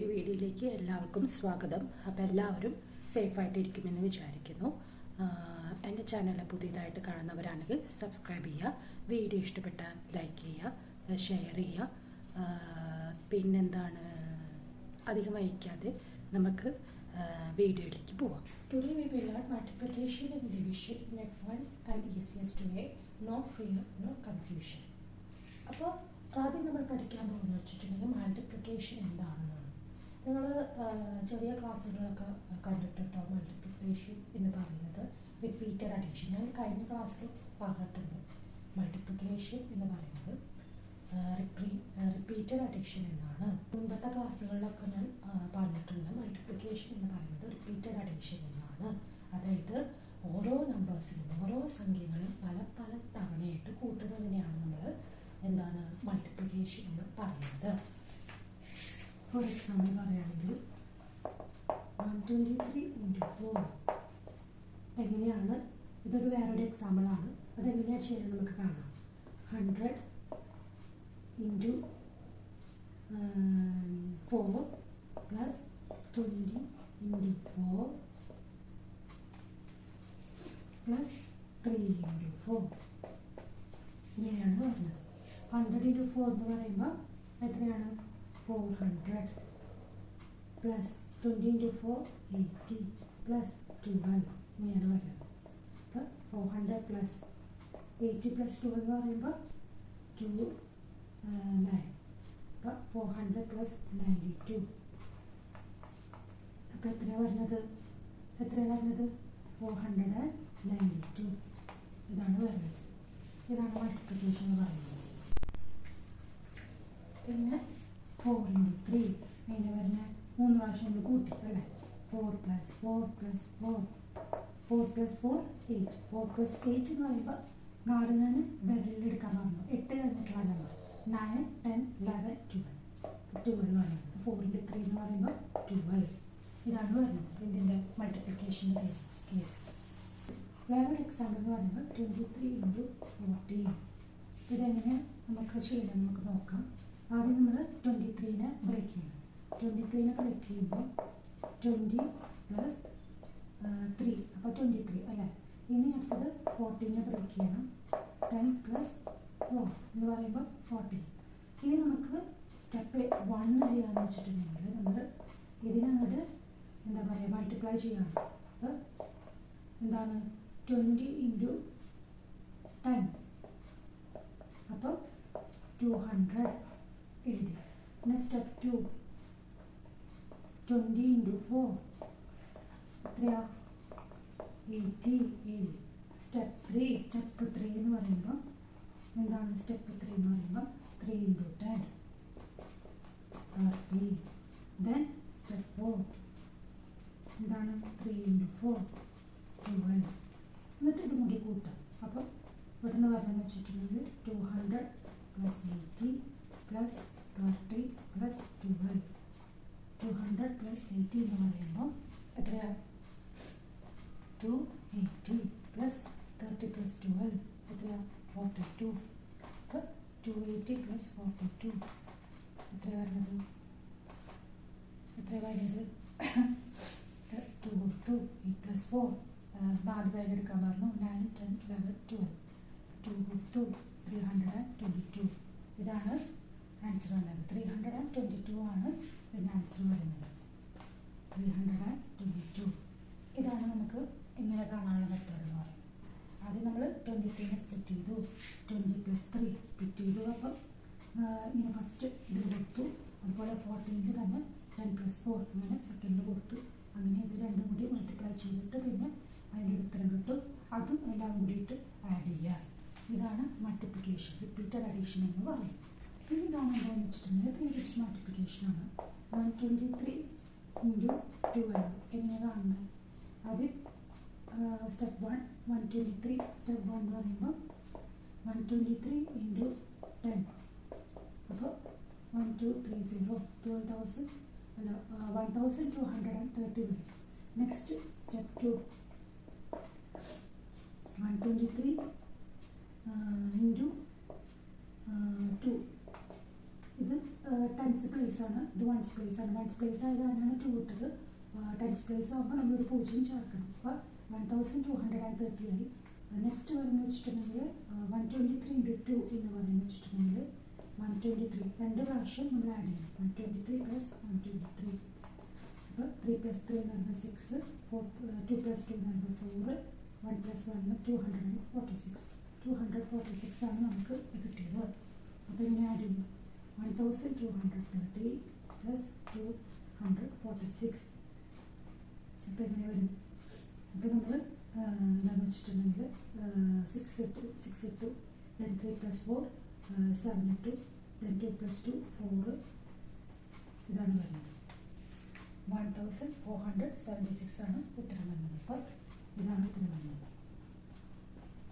പുതിയൊരു വീഡിയോയിലേക്ക് എല്ലാവർക്കും സ്വാഗതം. അപ്പോൾ എല്ലാവരും സേഫായിട്ടിരിക്കുമെന്ന് വിചാരിക്കുന്നു. എൻ്റെ ചാനൽ പുതിയതായിട്ട് കാണുന്നവരാണെങ്കിൽ സബ്സ്ക്രൈബ് ചെയ്യുക, വീഡിയോ ഇഷ്ടപ്പെട്ടാൽ ലൈക്ക് ചെയ്യുക, ഷെയർ ചെയ്യുക. പിന്നെന്താണ്, അധികം വൈകാതെ നമുക്ക് വീഡിയോയിലേക്ക് പോവാം. Today we will learn multiplication and division in a fun and easiest way. No fear, no confusion. അപ്പോൾ ആദ്യം നമ്മൾ പഠിക്കാൻ പോകുന്നത് വെച്ചിട്ടുണ്ടെങ്കിൽ മൾട്ടിപ്ലിക്കേഷൻ എന്താണെന്നാണ്. നിങ്ങൾ ചെറിയ ക്ലാസ്സുകളൊക്കെ കണ്ടിട്ടുണ്ടോ? മൾട്ടിപ്ലിക്കേഷൻ എന്ന് പറയുന്നത് റിപ്പീറ്റഡ് അഡീഷൻ. ഞാൻ കഴിഞ്ഞ ക്ലാസ്സിൽ പറഞ്ഞിട്ടുണ്ട്. മൾട്ടിപ്ലിക്കേഷൻ എന്ന് പറയുന്നത് റിപ്പീറ്റഡ് അഡീഷൻ എന്നാണ്. മുൻപത്തെ ക്ലാസ്സുകളിലൊക്കെ ഞാൻ പറഞ്ഞിട്ടുണ്ട്. മൾട്ടിപ്ലിക്കേഷൻ എന്ന് പറയുന്നത് റിപ്പീറ്റഡ് അഡീഷൻ എന്നാണ്. അതായത് ഓരോ നമ്പേഴ്സിനും, ഓരോ സംഖ്യകളും പല പല തവണയായിട്ട് കൂട്ടുന്നതിനെയാണ് നമ്മൾ എന്താണ് മൾട്ടിപ്ലിക്കേഷൻ എന്ന് പറയുന്നത്. ഫോർ എക്സാമ്പിൾ പറയുകയാണെങ്കിൽ 123 × 4 എങ്ങനെയാണ്, ഇതൊരു വേറൊരു എക്സാമ്പിളാണ്. അതെങ്ങനെയാണ് ചെയ്യുന്നത് നമുക്ക് കാണാം. 100 × 4 + 20 × 4 + 3 × 4 ഇങ്ങനെയാണ് പറഞ്ഞത്. 100 × 4 എന്ന് പറയുമ്പോൾ എത്രയാണ്? 400 + 20 × 4 80 + 12 ഇങ്ങനെയാണ് വരുന്നത്. അപ്പോൾ 400 + 80 + 12 എന്ന് പറയുമ്പോൾ 9. അപ്പോൾ 400 + 92. അപ്പോൾ എത്രയാണ് വരുന്നത്? 492 ഇതാണ് വരുന്നത്. ഇതാണ് മൾട്ടിപ്ലിക്കേഷൻ എന്ന് പറയുന്നത്. പിന്നെ 4 × 3 അതിനെ വരുന്ന 3 പ്രാവശ്യം നമ്മൾ കൂട്ടി അല്ലേ. 4 + 4 + 4 4 + 4 8. 4 + 8 എന്ന് പറയുമ്പോൾ 4 ഞാൻ വിരലിലെടുക്കാൻ പറഞ്ഞു. 8 കഴിഞ്ഞിട്ടുള്ള നമ്പർ 9 10 11 12 പറയുന്നത്. 4 × 3 എന്ന് പറയുമ്പോൾ 12. ഇതാണ് വരുന്നത് ഇതിൻ്റെ മൾട്ടിപ്ലിക്കേഷൻ്റെ കേസ്. വേറൊരു എക്സാമ്പിൾ എന്ന് പറയുമ്പോൾ 23 × 14. ഇതെങ്ങനെ നമുക്ക് ചെയ്യണം നമുക്ക് നോക്കാം. ആദ്യം നമ്മൾ 23നെ ബ്രേക്ക് ചെയ്യണം. 23നെ ബ്രേക്ക് ചെയ്യുമ്പോൾ 20 + 3 അപ്പോൾ 23 അല്ലേ. ഇനി അടുത്തത് 14നെ ബ്രേക്ക് ചെയ്യണം. 10 + 4 എന്ന് പറയുമ്പോൾ 14. ഇനി നമുക്ക് സ്റ്റെപ്പ് 1 ചെയ്യാമെന്ന് വെച്ചിട്ടുണ്ടെങ്കിൽ നമ്മൾ ഇതിനങ്ങോട്ട് എന്താ പറയുക മൾട്ടിപ്ലൈ ചെയ്യണം. അപ്പോൾ എന്താണ് 20 × 10 അപ്പോൾ 200 എഴുതി. പിന്നെ സ്റ്റെപ്പ് 2 20 × 4 എത്രയാ? 80 എഴുതി. സ്റ്റെപ്പ് 3 എന്ന് പറയുമ്പോൾ എന്താണ്? സ്റ്റെപ്പ് 3 എന്ന് പറയുമ്പോൾ 3 × 10 30. ദെൻ സ്റ്റെപ്പ് 4 എന്താണ്? 3 × 4 12. എന്നിട്ട് ഇത് കൂടി കൂട്ടാം. അപ്പോൾ ഇവിടുന്ന് പറഞ്ഞതെന്ന് വെച്ചിട്ടുണ്ടെങ്കിൽ 200 + 80 + 30 + 12. 200 + 80 എന്ന് പറയുമ്പോൾ എത്രയാണ്? 280 + 30 + 12 എത്രയാണ്? 42. അപ്പോൾ 280 + 42 എത്ര വരുന്നത്? 2 കൊടുത്തു. 8 + 4 4 പേര് എടുക്കാൻ പറഞ്ഞു. 9 10 11 12 2 കൊടുത്തു. 322. ഇതാണ് ആൻസർ വരുന്നത്. 322 ആണ് ഇതിൻ്റെ ആൻസർ വരുന്നത്. 322. ഇതാണ് നമുക്ക് ഇങ്ങനെ കാണാനുള്ള മെത്തേഡ് എന്ന് പറയുന്നത്. ആദ്യം നമ്മൾ 23നെ സ്പ്ലിറ്റ് ചെയ്തു. 20 + 3 സ്പ്ലിറ്റ് ചെയ്തു. അപ്പം ഇങ്ങനെ ഫസ്റ്റ് ഇത് കൊടുത്തു. അതുപോലെ 14 തന്നെ 10 + 4 അങ്ങനെ സെക്കൻഡ് കൊടുത്തു. അങ്ങനെ ഇത് രണ്ടും കൂടി മൾട്ടിപ്ലൈ ചെയ്തിട്ട് പിന്നെ അതിൻ്റെ ഉത്തരം കിട്ടും. അതും എല്ലാം കൂടിയിട്ട് ആഡ് ചെയ്യുക. ഇതാണ് മൾട്ടിപ്ലിക്കേഷൻ, റിപ്പീറ്റഡ് അഡീഷൻ എന്ന് പറയും. ഇനി ഇതാണ് എന്താണെന്ന് വെച്ചിട്ടുണ്ടെങ്കിൽ 3 ഡിജിറ്റ് മൾട്ടിപ്ലിക്കേഷനാണ്. 123 × 12 എങ്ങനെയാണ് കാണുന്നത്? ആദ്യം സ്റ്റെപ്പ് 1 123. സ്റ്റെപ്പ് 1 എന്ന് പറയുമ്പോൾ 123 × 10 അപ്പോൾ 1230 12,000 അല്ല 1230 വരും. നെക്സ്റ്റ് സ്റ്റെപ്പ് 2 123 × 2 ഇത് ടെൻസ് പ്ലേസ് ആണ്, ഇത് വൺസ് പ്ലേസ് ആണ്. വൺസ് പ്ലേസ് ആയത് കാരണമാണ് 2 ഇട്ടത്. ടെൻസ് പ്ലേസ് ആകുമ്പോൾ നമ്മളൊരു 0 ചേർക്കണം. അപ്പോൾ 1230 ആയി. നെക്സ്റ്റ് പറഞ്ഞു വെച്ചിട്ടുണ്ടെങ്കിൽ 123 × 2 എന്ന് പറഞ്ഞു വെച്ചിട്ടുണ്ടെങ്കിൽ 123 2 പ്രാവശ്യം നമ്മൾ ആഡ് ചെയ്യണം. 123 + 123. അപ്പോൾ 3 + 3 എന്ന് പറയുമ്പോൾ 6, 2 + 2 എന്ന് പറയുമ്പോൾ 4, 1 + 1 246. 246 ആണ് നമുക്ക് കിട്ടിയത്. അപ്പോൾ ഇങ്ങനെ ആഡ് ചെയ്യും. 1230 + 246. അപ്പോൾ ഇങ്ങനെ വരും. അപ്പോൾ നമ്മൾ എന്താണെന്ന് വെച്ചിട്ടുണ്ടെങ്കിൽ 6 ഇട്ടു, then 3 + 4 7 ഇട്ടു, then 2 + 2 4. ഇതാണ് വരുന്നത്. 1476 ആണ് ഉത്തരം വരുന്നത്. അപ്പോൾ ഇതാണ് ഉത്തരം വരുന്നത്.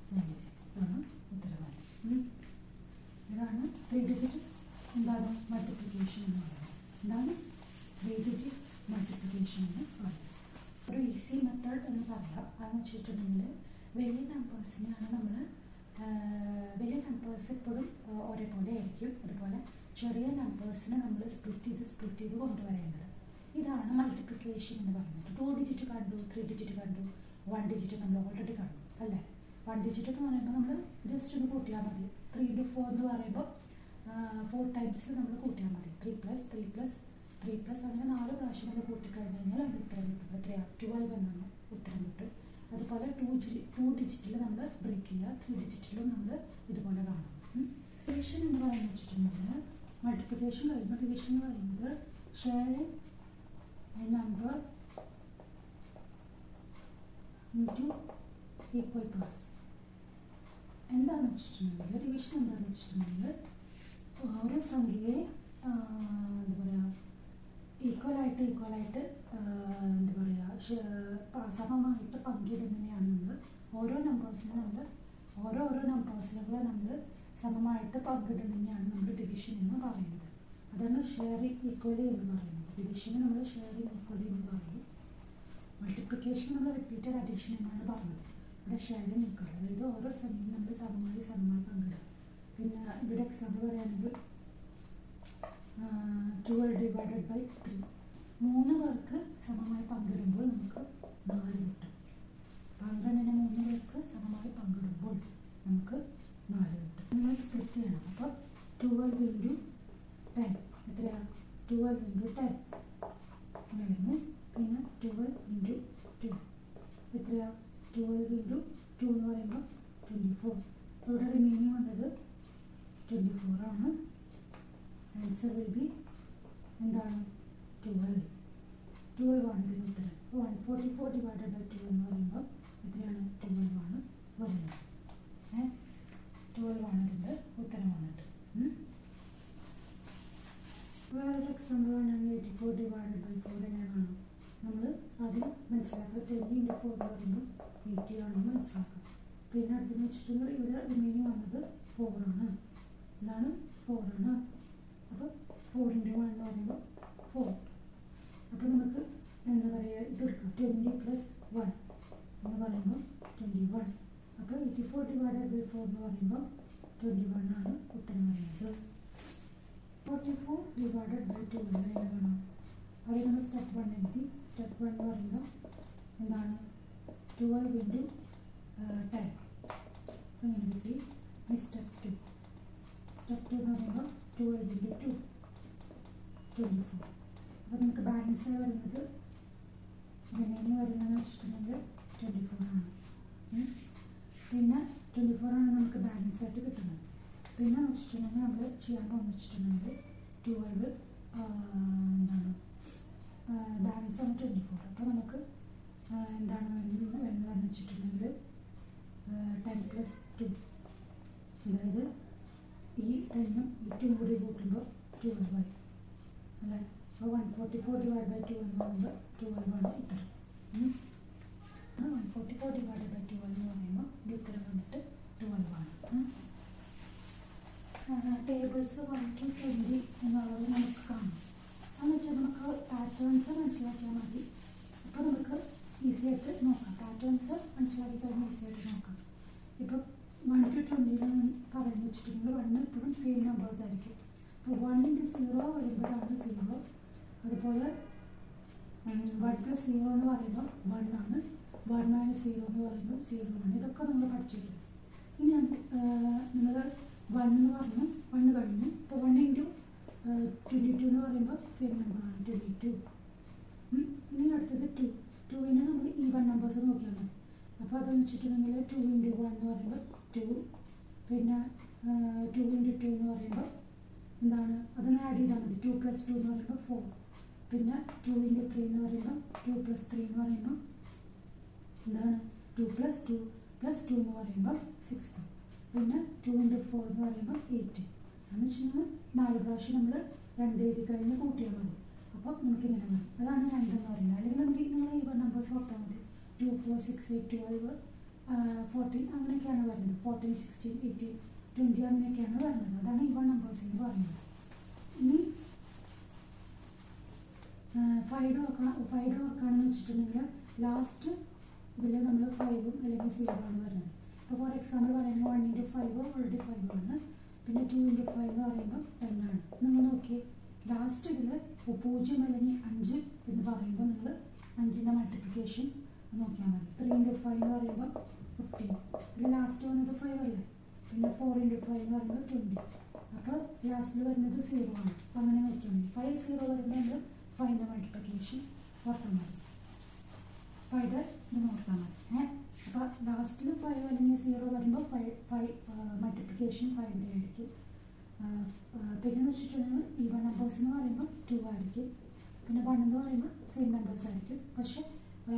76 ഇതാണ് ഉത്തരം വരുന്നത്. ഇതാണ് 3 ഡിജിറ്റ് എന്താണ് മൾട്ടിപ്ലിക്കേഷൻ എന്ന് പറയുന്നത്. എന്താണ് 3 ഡിജിറ്റ് മൾട്ടിപ്ലിക്കേഷൻ എന്ന് പറയുന്നത്. ഒരു ഈസി മെത്തേഡ് എന്ന് പറയാം. അതെന്ന് വെച്ചിട്ടുണ്ടെങ്കിൽ വലിയ നമ്പേഴ്സിനെയാണ് നമ്മൾ വലിയ നമ്പേഴ്സ് എപ്പോഴും ഒരേപോലെ ആയിരിക്കും. അതുപോലെ ചെറിയ നമ്പേഴ്സിനെ നമ്മൾ സ്പ്ലിറ്റ് ചെയ്ത് കൊണ്ടുവരേണ്ടത്. ഇതാണ് മൾട്ടിപ്ലിക്കേഷൻ എന്ന് പറയുന്നത്. 2 ഡിജിറ്റ് കണ്ടു, 3 ഡിജിറ്റ് കണ്ടു, 1 ഡിജിറ്റ് നമ്മൾ ഓൾറെഡി കണ്ടു അല്ലേ. 1 ഡിജിറ്റ് എന്ന് പറയുമ്പോൾ നമ്മൾ ജസ്റ്റ് ഒന്ന് കൂട്ടിയാൽ മതി. 3 × 4 എന്ന് പറയുമ്പോൾ 4 ടൈംസിൽ നമ്മൾ കൂട്ടിയാൽ മതി. 3 + 3 + 3 അങ്ങനെ 4 പ്രാവശ്യം നമ്മൾ കൂട്ടിക്കഴിഞ്ഞ് കഴിഞ്ഞാൽ അതിന് ഉത്തരം കിട്ടും. എത്രയാണ് 12 എന്നാണ് ഉത്തരം കിട്ടും. അതുപോലെ 2 ഡിജിറ്റിൽ നമ്മൾ ബ്രേക്ക് ചെയ്യുക, 3 ഡിജിറ്റിലും നമ്മൾ ഇതുപോലെ കാണും. ഡിവിഷൻ എന്ന് പറയുന്നത് വെച്ചിട്ടുണ്ടെങ്കിൽ മൾട്ടിപ്ലിക്കേഷൻ കഴിയുമ്പോൾ ഡിവിഷൻ എന്ന് പറയുന്നത് sharing A number into equal parts. എന്താണെന്ന് വെച്ചിട്ടുണ്ടെങ്കിൽ ഡിവിഷൻ എന്താണെന്ന് വെച്ചിട്ടുണ്ടെങ്കിൽ ഓരോ സംഖ്യയെ എന്താ പറയുക ഈക്വലായിട്ട് എന്താ പറയുക സമമായിട്ട് പങ്കിടുന്നതിനെയാണ് നമ്മൾ ഓരോ നമ്പേഴ്സിനെ നമ്മൾ സമമായിട്ട് പങ്കിടുന്നതിനെയാണ് നമ്മൾ ഡിവിഷൻ എന്ന് പറയുന്നത്. അതാണ് ഷെയറിങ് ഈക്വലി എന്ന് പറയുന്നത്. ഡിവിഷന് നമ്മൾ ഷെയറിങ് ഈക്വലി എന്ന് പറയും. മൾട്ടിപ്ലിക്കേഷൻ നമ്മൾ റിപ്പീറ്റഡ് അഡീഷൻ എന്നാണ് പറഞ്ഞത്. ഇവിടെ ഷെയറിങ് ഈക്വൽ, അതായത് ഓരോ സംഖ്യയും നമ്മൾ സമമായി പങ്കിടും. പിന്നെ ഇവിടെ എക്സാമ്പിൾ പറയുകയാണെങ്കിൽ 12 ഡിവൈഡഡ് ബൈ 3. 3 പേർക്ക് സമമായി പങ്കിടുമ്പോൾ നമുക്ക് 4 കിട്ടും. 12നെ 3 പേർക്ക് സമമായി പങ്കിടുമ്പോൾ നമുക്ക് 4 കിട്ടും. നമ്മൾ സ്പ്ലിറ്റ് ചെയ്യണം. അപ്പോൾ 12 × 10 എത്രയാണ്? 12 × 10 അങ്ങനെയായിരുന്നു. പിന്നെ 12 × 2 എത്രയാണ്? 12 × 2 എന്ന് പറയുമ്പോൾ 24. ഇവിടെ റിമൈനിങ് വന്നത് 24 ആണ്. ആൻസർ വിൽ ബി എന്താണ്? 12 ആണ് ഇതിന് ഉത്തരം. 144 ഡിവൈഡഡ് ബൈ 2 എന്ന് പറയുമ്പോൾ എത്രയാണ്? 12 ആണ് വരുന്നത്. 12 ആണ് ഇതിൻ്റെ ഉത്തരം വന്നിട്ട്. വേറൊരു എക്സാമ്പിൾ ആണെങ്കിൽ 84 ഡിവൈഡഡ് ബൈ 4 എങ്ങനെയാണ് നമ്മൾ ആദ്യം മനസ്സിലാക്കുക. 20 × 4 എന്ന് പറയുമ്പോൾ 80 ആണെന്ന് മനസ്സിലാക്കുക. പിന്നെ അടുത്തെന്ന് വെച്ചിട്ടുണ്ടെങ്കിൽ ഇവിടെ റിമൈനിങ് വന്നത് 4 ആണ്. എന്താണ്? 4 ആണ്. അപ്പോൾ 4 × 1 എന്ന് പറയുമ്പോൾ 4. അപ്പോൾ നമുക്ക് എന്താ പറയുക ഇത് എടുക്കാം. 20 + 1 എന്ന് പറയുമ്പോൾ 21. അപ്പോൾ 84 ഡിവൈഡഡ് ബൈ 4 എന്ന് പറയുമ്പോൾ 21 ആണ് ഉത്തരം വരുന്നത്. 44 ഡിവൈഡഡ് ബൈ 2 എങ്ങനെയാണ്? അത് നമ്മൾ സ്റ്റെപ്പ് 1 എഴുതി. സ്റ്റെപ്പ് 1 എന്ന് പറയുമ്പോൾ എന്താണ്? 12 × 10 അങ്ങനെ കിട്ടി. സ്റ്റെപ്പ് 2 എന്ന് പറയുമ്പോൾ 12 × 2 24. അപ്പോൾ നമുക്ക് ബാലൻസ് വരുന്നത് റിമൈനിങ് വരുന്നതെന്ന് വെച്ചിട്ടുണ്ടെങ്കിൽ 24 ആണ്. പിന്നെ 24 ആണ് നമുക്ക് ബാലൻസ് ആയിട്ട് കിട്ടുന്നത്. പിന്നെ വെച്ചിട്ടുണ്ടെങ്കിൽ നമ്മൾ ചെയ്യാൻ പോകുന്ന വെച്ചിട്ടുണ്ടെങ്കിൽ 12 എന്താണ് ബാലൻസ് ആണ് 24. അപ്പോൾ നമുക്ക് എന്താണ് വരുന്നതെന്ന് വെച്ചിട്ടുണ്ടെങ്കിൽ 10 + 2, അതായത് ഈ 10ഉം ഈ 2 കൂടി കൂട്ടുമ്പോൾ 12 ആയി അല്ലേ. അപ്പോൾ 144 ഡിവൈഡ് ബൈ 2 എന്ന് പറയുമ്പോൾ 12 ആണ് ഉത്തരം. 144 ഡിവൈഡ് ബൈ 12 എന്ന് പറയുമ്പോൾ ഈ ഉത്തരം വന്നിട്ട് 12 ആണ്. ടേബിൾസ് 1 to 20 എന്നുള്ളത് നമുക്ക് കാണാം. അതെന്ന് വെച്ചാൽ നമുക്ക് പാറ്റേൺസ് മനസ്സിലാക്കിയാൽ മതി. അപ്പോൾ നമുക്ക് ഈസി ആയിട്ട് നോക്കാം. പാറ്റേൺസ് മനസ്സിലാക്കി കഴിഞ്ഞാൽ ഈസി ആയിട്ട് നോക്കാം. ഇപ്പോൾ 1 to 20 പറയുന്നത് വെച്ചിട്ടുണ്ടെങ്കിൽ 1 എപ്പോഴും സെയിം നമ്പേഴ്സ് ആയിരിക്കും. അപ്പോൾ 1 into 0 വരുമ്പോഴാണ് 0. അതുപോലെ 1 plus 0 എന്ന് പറയുമ്പോൾ 1 ആണ്. 1 minus 0 എന്ന് പറയുമ്പോൾ 0 ആണ്. ഇതൊക്കെ നമ്മൾ പഠിച്ചു വയ്ക്കും. ഇനി നമ്മൾ 1 എന്ന് പറഞ്ഞു, 1 കഴിഞ്ഞു. ഇപ്പോൾ 1 into 22 എന്ന് പറയുമ്പോൾ സെയിം നമ്പറാണ് 22. ഇനി അടുത്തത് 2. 2നെ നമ്മൾ ഈവൻ നമ്പേഴ്സ് നോക്കിയാൽ മതി. അപ്പോൾ അതെന്ന് വെച്ചിട്ടുണ്ടെങ്കിൽ 2 into 1 എന്ന് പറയുമ്പോൾ 2, പിന്നെ 2 into 2 എന്ന് പറയുമ്പോൾ എന്താണ്, അതൊന്ന് ആഡ് ചെയ്താൽ മതി. 2 plus 2 എന്ന് പറയുമ്പോൾ 4, പിന്നെ 2 into 3 എന്ന് പറയുമ്പോൾ 2 plus 3 എന്ന് പറയുമ്പോൾ എന്താണ് 2 plus 2 plus 2 എന്ന് പറയുമ്പോൾ 6, പിന്നെ 2 into 4 എന്ന് പറയുമ്പോൾ 8. എന്ന് വെച്ചിട്ടുണ്ടെങ്കിൽ 4 പ്രാവശ്യം നമ്മൾ 2 എഴുതി കഴിഞ്ഞ് കൂട്ടിയാൽ മതി. അപ്പോൾ നമുക്ക് ഇങ്ങനെ മതി. അതാണ് 2 എന്ന് പറയുന്നത്. അല്ലെങ്കിൽ നമുക്ക് നിങ്ങൾ ഈവൻ നമ്പേഴ്സ് ഓർത്താൽ മതി. 2, 4, 6, 8, 12, 14 അങ്ങനെയൊക്കെയാണ് വരുന്നത്. 14, 16, 18, 20 അങ്ങനെയൊക്കെയാണ് വരുന്നത്. അതാണ് ഈവൻ നമ്പേഴ്സ് എന്ന് പറയുന്നത്. ഇനി 5 ഓർക്കാണെന്ന് വെച്ചിട്ടുണ്ടെങ്കിൽ ലാസ്റ്റ് ഇതിൽ നമ്മൾ 5 അല്ലെങ്കിൽ 0 ആണ് വരുന്നത്. ഇപ്പോൾ ഫോർ എക്സാമ്പിൾ പറയുമ്പോൾ 1 into 5 ഓൾറെഡി 5 ആണ്. പിന്നെ 2 into 5 എന്ന് പറയുമ്പോൾ 10 ആണ്. നിങ്ങൾ നോക്കിയേ, ലാസ്റ്റ് ഇതിൽ 0 അല്ലെങ്കിൽ 5 എന്ന് പറയുമ്പോൾ നിങ്ങൾ 5ൻ്റെ മൾട്ടിപ്ലിക്കേഷൻ നോക്കിയാൽ മതി. 3 into 5 എന്ന് പറയുമ്പോൾ 15. ഇതിൽ ലാസ്റ്റ് വന്നത് 5 അല്ലേ. പിന്നെ 4 into 5 എന്ന് പറയുമ്പോൾ 20. അപ്പോൾ ലാസ്റ്റിൽ വരുന്നത് 0 ആണ്. അപ്പോൾ അങ്ങനെ നോക്കിയാൽ മതി. 5, 0 വരുമ്പോൾ നമ്മൾ 5ൻ്റെ മൾട്ടിപ്ലിക്കേഷൻ ഓർത്താൽ മതി. 5 ഇത് നോക്കാൻ മതി. അപ്പോൾ ലാസ്റ്റിൽ 5 അല്ലെങ്കിൽ 0 വരുമ്പോൾ 5 മൾട്ടിപ്ലിക്കേഷൻ 5ൻ്റെ ആയിരിക്കും. പിന്നെ എന്ന് വെച്ചിട്ടുണ്ടെങ്കിൽ ഈവൻ നമ്പേഴ്സ് എന്ന് പറയുമ്പോൾ 2 ആയിരിക്കും. പിന്നെ 1 എന്ന് പറയുമ്പോൾ സെയിം നമ്പേഴ്സ് ആയിരിക്കും. പക്ഷേ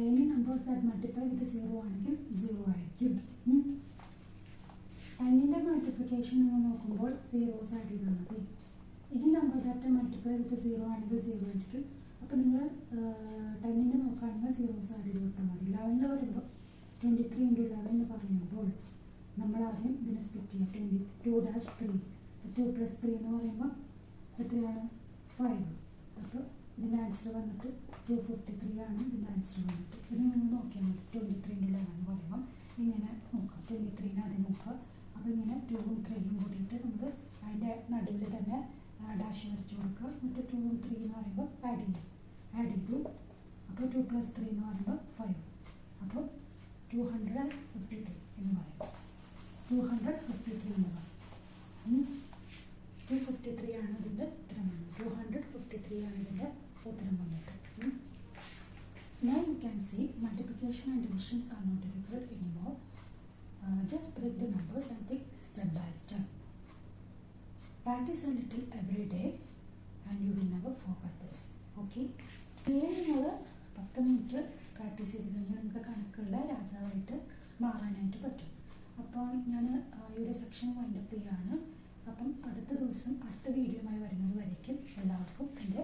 any numbers that multiply with 0 ആണെങ്കിൽ 0 ആയിരിക്കും. ടെന്നിൻ്റെ മൾട്ടിപ്ലിക്കേഷൻ നിങ്ങൾ നോക്കുമ്പോൾ 0s ആഡ് ചെയ്താൽ മതി. Any number that multiply with 0 ആണെങ്കിൽ 0 ആയിരിക്കും. അപ്പോൾ നിങ്ങൾ 10ൻ്റെ നോക്കുകയാണെങ്കിൽ 0s ആഡ് ചെയ്ത് കൊടുത്താൽ മതി. 11ൻ്റെ വരുമ്പോൾ 23 into 11 എന്ന് പറയുമ്പോൾ നമ്മൾ ആദ്യം ഇതിനെ സ്പ്ലിറ്റ് ചെയ്യാം. 22-3. 2 plus 3 എന്ന് പറയുമ്പോൾ എത്രയാണ് 5. അപ്പോൾ ഇതിൻ്റെ ആൻസർ വന്നിട്ട് 253 ആണ് ഇതിൻ്റെ ആൻസർ വന്നിട്ട്. ഇത് നിങ്ങൾ നോക്കിയാൽ മതി. 23 into 11 എന്ന് പറയുമ്പോൾ ഇങ്ങനെ നോക്കുക. 23നെ ആദ്യം നോക്കുക. അപ്പോൾ ഇങ്ങനെ 2ഉം 3യും കൂടിയിട്ട് നമുക്ക് അതിൻ്റെ നടുവിൽ തന്നെ ഡാഷ് വരച്ച് കൊടുക്കുക. എന്നിട്ട് 2ഉം 3 എന്ന് പറയുമ്പോൾ ആഡ് ചെയ്തു. അപ്പോൾ 2 plus 3 എന്ന് പറയുമ്പോൾ 5. അപ്പോൾ 253 എന്ന് പറയും. 253 എന്ന് പറയും. 253 ആണ് ഇതിൻ്റെ ഉത്തരം വന്നത്. 253 ആണ് ഇതിൻ്റെ ഉത്തരം വന്നിട്ട്. Now you can see multiplication and divisions are not difficult anymore. Just break the numbers and take step by step. Practice a little every day and you will never forget this. Okay? നിങ്ങൾ 10 minute practice ചെയ്ത് കഴിഞ്ഞാൽ നിങ്ങൾക്ക് കണക്കുള്ള രാജാവായിട്ട് മാറാനായിട്ട് പറ്റും. അപ്പോൾ ഞാൻ ഈ ഒരു സെക്ഷൻ വൈൻഡപ്പ് ചെയ്യാണ്. അപ്പം അടുത്ത ദിവസം അടുത്ത വീഡിയോയുമായി വരുന്നത് വരയ്ക്കും എല്ലാവർക്കും എൻ്റെ